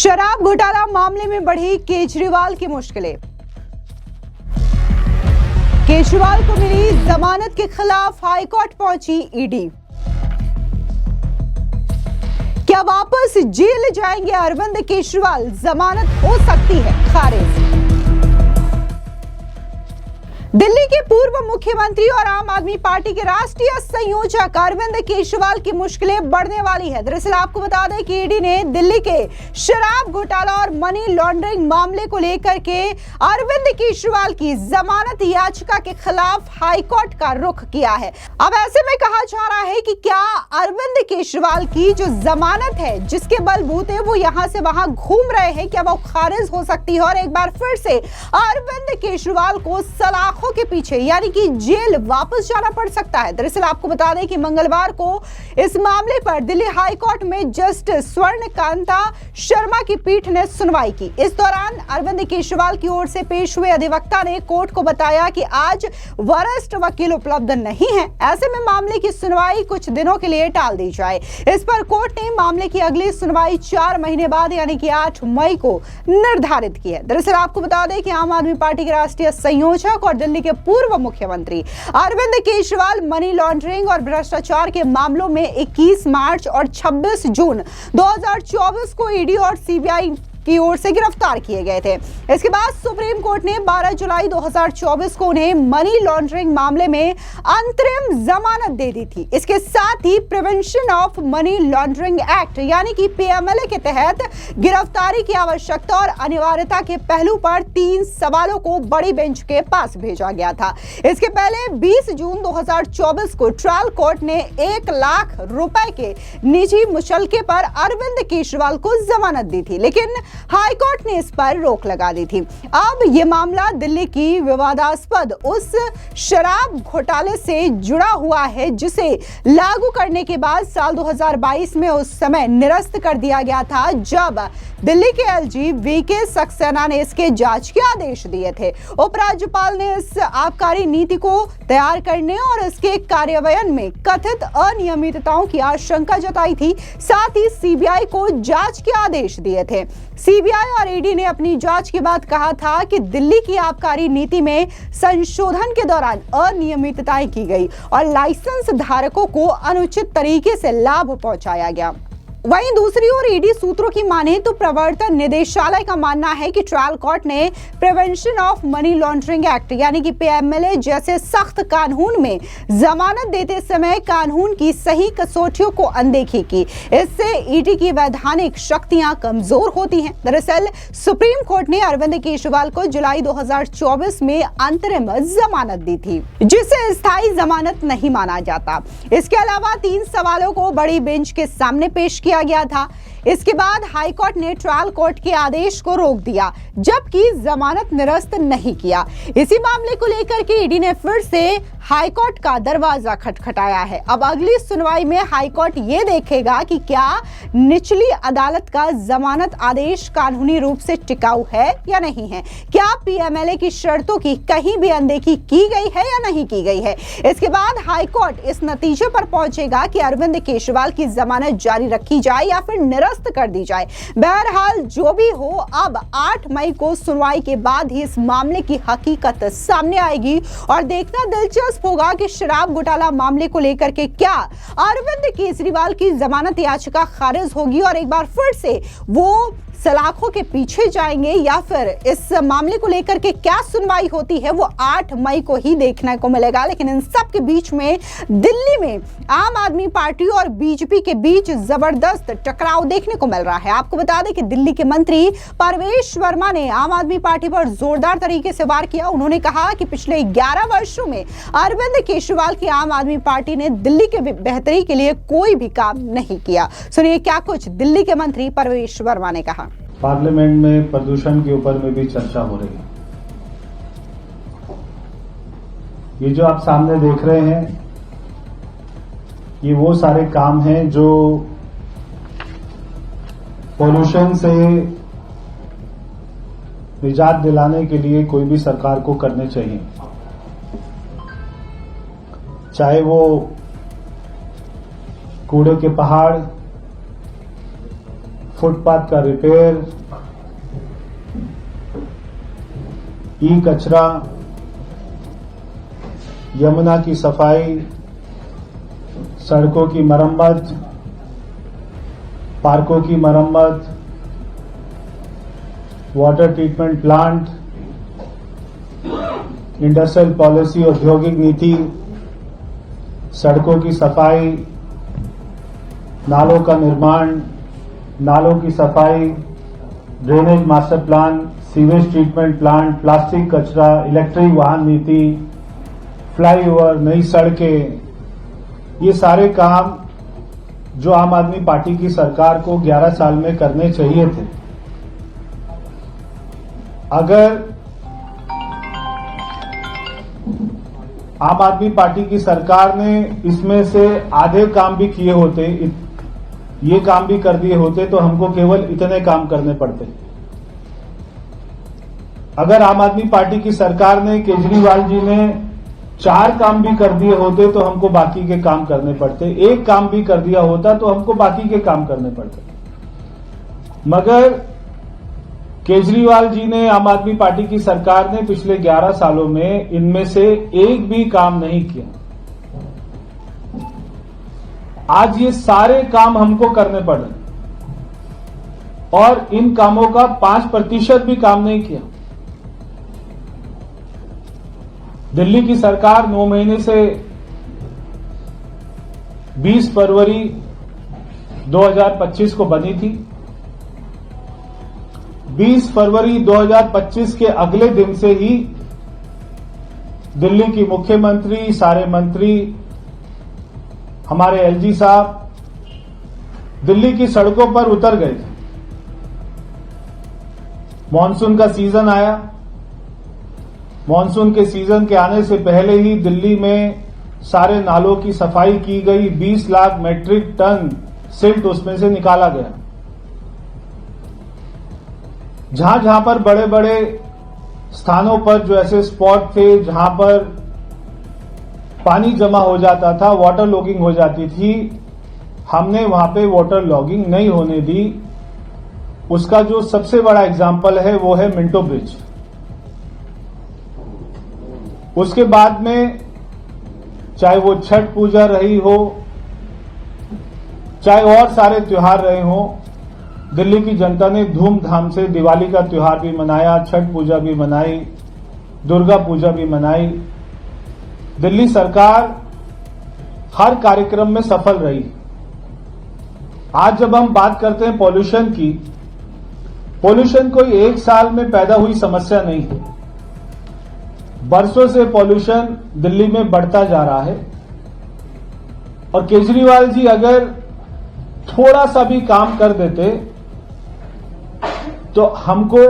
शराब घोटाला मामले में बढ़ी केजरीवाल की मुश्किलें। केजरीवाल को मिली जमानत के खिलाफ हाईकोर्ट पहुंची ईडी। क्या वापस जेल जाएंगे अरविंद केजरीवाल? जमानत हो सकती है खारिज। दिल्ली के पूर्व मुख्यमंत्री और आम आदमी पार्टी के राष्ट्रीय संयोजक अरविंद केजरीवाल की मुश्किलें बढ़ने वाली है। दरअसल आपको बता दें कि ईडी ने दिल्ली के शराब घोटाला और मनी लॉन्ड्रिंग मामले को लेकर के अरविंद केजरीवाल की जमानत याचिका के खिलाफ हाईकोर्ट का रुख किया है। अब ऐसे में कहा जा रहा है कि क्या अरविंद केजरीवाल की जो जमानत है, जिसके बलबूते वो यहां से वहां घूम रहे हैं, क्या वो खारिज हो सकती है और एक बार फिर से अरविंद केजरीवाल को सलाखों के पीछे यानी कि जेल वापस जाना पड़ सकता है। दरअसल आपको बता दें कि मंगलवार को इस मामले पर दिल्ली हाई कोर्ट में जस्टिस स्वर्णकांता शर्मा की पीठ ने सुनवाई की। इस दौरान अरविंद केजरीवाल की ओर से पेश हुए अधिवक्ता ने कोर्ट को बताया कि आज वरिष्ठ वकील उपलब्ध नहीं है, ऐसे में मामले की सुनवाई कुछ दिनों के लिए टाल दी जाए। इस पर कोर्ट ने मामले की अगली सुनवाई 4 महीने बाद यानी कि 8 मई को निर्धारित की है। दरअसल आपको बता दें कि आम आदमी पार्टी के राष्ट्रीय संयोजक और दिल्ली के पूर्व मुख्यमंत्री अरविंद केजरीवाल मनी लॉन्ड्रिंग और भ्रष्टाचार के मामलों में 21 मार्च और 26 जून 2024 को ईडी और सीबीआई की ओर से गिरफ्तार किए गए थे। इसके बाद सुप्रीम कोर्ट ने 12 जुलाई 2024 को उन्हें मनी लॉन्ड्रिंग मामले में अंतरिम जमानत दे दी थी। इसके साथ ही prevention of money laundering act यानी कि पीएमएलए के तहत गिरफ्तारी की आवश्यकता और अनिवार्यता के पहलू पर 3 सवालों को बड़ी बेंच के पास भेजा गया था। इसके पहले 20 जून 2024 को ट्रायल कोर्ट ने 1 लाख रुपए के निजी मुचलके पर अरविंद केजरीवाल को जमानत दी थी, लेकिन हाईकोर्ट ने इस पर रोक लगा दी थी। अब यह मामला दिल्ली की विवादास्पद उस शराब घोटाले से जुड़ा हुआ है जिसे लागू करने के बाद साल 2022 में उस समय निरस्त कर दिया गया था, जब दिल्ली के एलजी वीके सक्सेना ने इसके जांच के आदेश दिए थे। उपराज्यपाल ने इस आबकारी नीति को तैयार करने और इसके कार्यान्वयन में कथित अनियमितताओं की आशंका जताई थी। साथ ही सीबीआई को जांच के आदेश दिए थे। सीबीआई और ईडी ने अपनी जांच के बाद कहा था कि दिल्ली की आबकारी नीति में संशोधन के दौरान अनियमितताएं की गई और लाइसेंस धारकों को अनुचित तरीके से लाभ पहुंचाया गया। वहीं दूसरी ओर ईडी सूत्रों की माने तो प्रवर्तन निदेशालय का मानना है कि ट्रायल कोर्ट ने prevention of money laundering act यानी कि पीएमएलए जैसे सख्त कानून में जमानत देते समय कानून की सही कसौटियों को अनदेखी की। इससे ईडी की वैधानिक शक्तियां कमजोर होती हैं। दरअसल सुप्रीम कोर्ट ने अरविंद केजरीवाल को जुलाई 2024 में अंतरिम जमानत दी थी, जिसे स्थायी जमानत नहीं माना जाता। इसके अलावा 3 सवालों को बड़ी बेंच के सामने पेश किया गया था। इसके बाद हाईकोर्ट ने ट्रायल कोर्ट के आदेश को रोक दिया, जबकि जमानत निरस्त नहीं किया। इसी मामले को लेकर के ईडी ने फिर से हाईकोर्ट का दरवाजा खटखटाया है। अब अगली सुनवाई में हाईकोर्ट ये देखेगा कि क्या निचली अदालत का जमानत आदेश कानूनी रूप से टिकाऊ है या नहीं है, क्या पीएमएलए की शर्तों की कहीं भी अनदेखी की गई है या नहीं की गई है। इसके बाद हाईकोर्ट इस नतीजे पर पहुंचेगा कि अरविंद केजरीवाल की जमानत जारी रखी जाए या फिर निरस्त कर दी जाए। बहरहाल जो भी हो, अब 8 मई को सुनवाई के बाद ही इस मामले की हकीकत सामने आएगी और देखना दिलचस्प होगा कि शराब घोटाला मामले को लेकर के क्या अरविंद केजरीवाल की जमानत याचिका खारिज होगी और एक बार फिर से वो सलाखों के पीछे जाएंगे या फिर इस मामले को लेकर के क्या सुनवाई होती है वो 8 मई को ही देखने को मिलेगा। लेकिन इन सब के बीच में दिल्ली में आम आदमी पार्टी और बीजेपी के बीच जबरदस्त टकराव देखने को मिल रहा है। आपको बता दें कि दिल्ली के मंत्री परवेश वर्मा ने आम आदमी पार्टी पर जोरदार तरीके से वार किया। उन्होंने कहा कि पिछले 11 वर्षों में अरविंद केजरीवाल की आम आदमी पार्टी ने दिल्ली के बेहतरी के लिए कोई भी काम नहीं किया। सुनिए क्या कुछ दिल्ली के मंत्री परवेश वर्मा ने कहा। पार्लियामेंट में प्रदूषण के ऊपर में भी चर्चा हो रही है। ये जो आप सामने देख रहे हैं, ये वो सारे काम हैं जो पोल्यूशन से निजात दिलाने के लिए कोई भी सरकार को करने चाहिए, चाहे वो कूड़े के पहाड़, फुटपाथ का रिपेयर, ई कचरा, यमुना की सफाई, सड़कों की मरम्मत, पार्कों की मरम्मत, water treatment plant, industrial policy, औद्योगिक नीति, सड़कों की सफाई, नालों का निर्माण, नालों की सफाई, drainage master plan, sewage treatment plant, plastic कचरा, इलेक्ट्रिक वाहन नीति, फ्लाईओवर, नई सड़कें, ये सारे काम जो आम आदमी पार्टी की सरकार को 11 साल में करने चाहिए थे, अगर आम आदमी पार्टी की सरकार ने इसमें से आधे काम भी किए होते, ये काम भी कर दिए होते, तो हमको केवल इतने काम करने पड़ते। अगर आम आदमी पार्टी की सरकार ने, केजरीवाल जी ने 4 काम भी कर दिए होते तो हमको बाकी के काम करने पड़ते, 1 काम भी कर दिया होता तो हमको बाकी के काम करने पड़ते। मगर केजरीवाल जी ने, आम आदमी पार्टी की सरकार ने पिछले 11 सालों में इनमें से एक भी काम नहीं किया। आज ये सारे काम हमको करने पड़ रहे और इन कामों का 5% भी काम नहीं किया। दिल्ली की सरकार 9 महीने से 20 फरवरी 2025 को बनी थी। 20 फरवरी 2025 के अगले दिन से ही दिल्ली की मुख्यमंत्री, सारे मंत्री, हमारे एलजी साहब दिल्ली की सड़कों पर उतर गए थे। मॉनसून का सीजन आया। मॉनसून के सीजन के आने से पहले ही दिल्ली में सारे नालों की सफाई की गई। 20 लाख मेट्रिक टन सिल्ट उसमें से निकाला गया। जहां जहां पर बड़े बड़े स्थानों पर जो ऐसे स्पॉट थे जहां पर पानी जमा हो जाता था, वाटर लॉगिंग हो जाती थी, हमने वहां पे वाटर लॉगिंग नहीं होने दी। उसका जो सबसे बड़ा एग्जाम्पल है वो है मिंटो ब्रिज। उसके बाद में चाहे वो छठ पूजा रही हो, चाहे और सारे त्योहार रहे हो, दिल्ली की जनता ने धूमधाम से दिवाली का त्योहार भी मनाया, छठ पूजा भी मनाई, दुर्गा पूजा भी मनाई। दिल्ली सरकार हर कार्यक्रम में सफल रही। आज जब हम बात करते हैं पॉल्यूशन की, पॉल्यूशन कोई एक साल में पैदा हुई समस्या नहीं है। बरसों से पॉल्यूशन दिल्ली में बढ़ता जा रहा है और केजरीवाल जी अगर थोड़ा सा भी काम कर देते तो हमको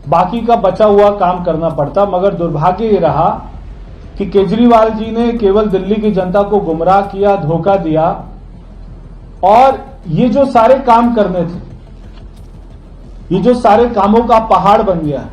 बाकी का बचा हुआ काम करना पड़ता। मगर दुर्भाग्य ये रहा कि केजरीवाल जी ने केवल दिल्ली की जनता को गुमराह किया, धोखा दिया और ये जो सारे काम करने थे, ये जो सारे कामों का पहाड़ बन गया,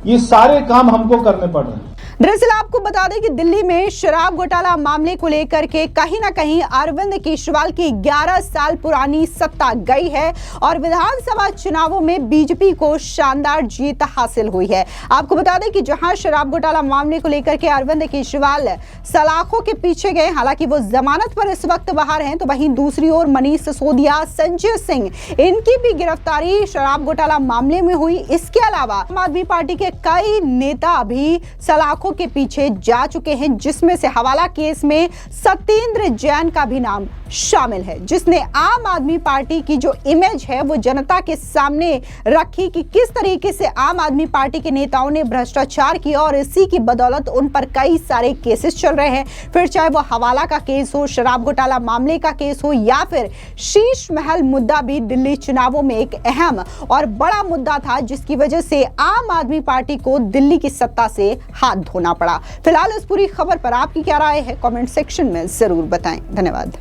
ये सारे काम हमको करने पड़ रहे हैं। दरअसल आपको बता दें कि दिल्ली में शराब घोटाला मामले को लेकर के कहीं ना कहीं अरविंद केजरीवाल की 11 साल पुरानी सत्ता गई है और विधानसभा चुनावों में बीजेपी को शानदार जीत हासिल हुई है। आपको बता दें कि जहां शराब घोटाला मामले को लेकर के अरविंद केजरीवाल सलाखों के पीछे गए, हालांकि वो जमानत पर इस वक्त बाहर हैं, तो वहीं दूसरी ओर मनीष सिसोदिया, संजय सिंह, इनकी भी गिरफ्तारी शराब घोटाला मामले में हुई। इसके अलावा आम आदमी पार्टी के कई नेता भी सलाखों के पीछे जा चुके हैं, जिसमें से हवाला केस में सत्येंद्र जैन का भी नाम शामिल है, जिसने आम आदमी पार्टी की जो इमेज है वो जनता के सामने रखी कि किस तरीके से आम आदमी पार्टी के नेताओं ने भ्रष्टाचार किया और इसी की बदौलत उन पर कई सारे केसेस चल रहे हैं। फिर चाहे वो हवाला का केस हो, शराब घोटाला मामले का केस हो या फिर शीश महल मुद्दा भी दिल्ली चुनावों में एक अहम और बड़ा मुद्दा था, जिसकी वजह से आम आदमी पार्टी को दिल्ली की सत्ता से हाथ धोना पड़ा। फिलहाल इस पूरी खबर पर आपकी क्या राय है, कमेंट सेक्शन में जरूर बताएं। धन्यवाद।